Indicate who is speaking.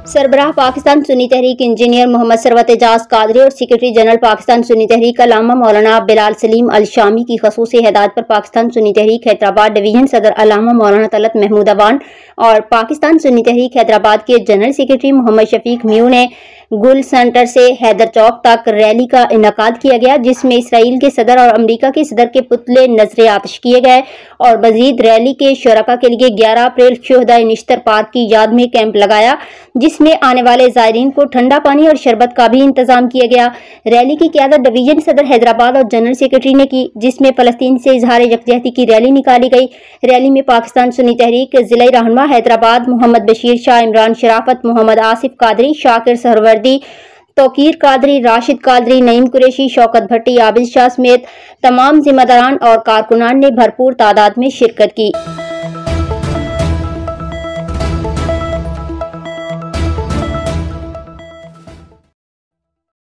Speaker 1: सरबराह पाकिस्तान सुन्नी तहरीक engineer Mohammad Sarwat Ejaz Qadri और secretary general Pakistan Sunni तहरीक अल्लामा मौलाना बिलाल सलीम अल शामी की खसूसी हिदायत पर पाकिस्तान सुन्नी तहरीक हैदराबाद डिवीजन सदर अल्लामा मौलाना तलत महमूद अवान और पाकिस्तान सुन्नी तहरीक हैदराबाद के जनरल सेक्रेटरी मोहम्मद शफीक म्यू ने गुल सेंटर से हैदर चौक तक रैली का इनेकाद किया गया, जिसमें इसराइल के सदर और अमरीका के सदर के पुतले नजर आतिश किए गए और मजीद रैली के शुरका के लिए 11 अप्रैल शोहदा निश्तर पार्क की याद में कैंप लगाया, जिसमें आने वाले ज़ायरीन को ठंडा पानी और शरबत का भी इंतजाम किया गया। रैली की क़यादत डिवीजन सदर हैदराबाद और जनरल सेक्रेटरी ने की, जिसमें फ़लस्तीन से इजहार यकजहती की रैली निकाली गई। रैली में पाकिस्तान सुन्नी तहरीक ज़िला रहनुमा हैदराबाद मोहम्मद बशीर शाह, इमरान शराफत, मोहम्मद आसिफ कादरी, शाकिर सहरवर्दी, तौकीर कादरी, राशिद कादरी, नईम कुरैशी, शौकत भट्टी, आबिद शाह समेत तमाम जिम्मेदारान और कारकुनान ने भरपूर तादाद में शिरकत की।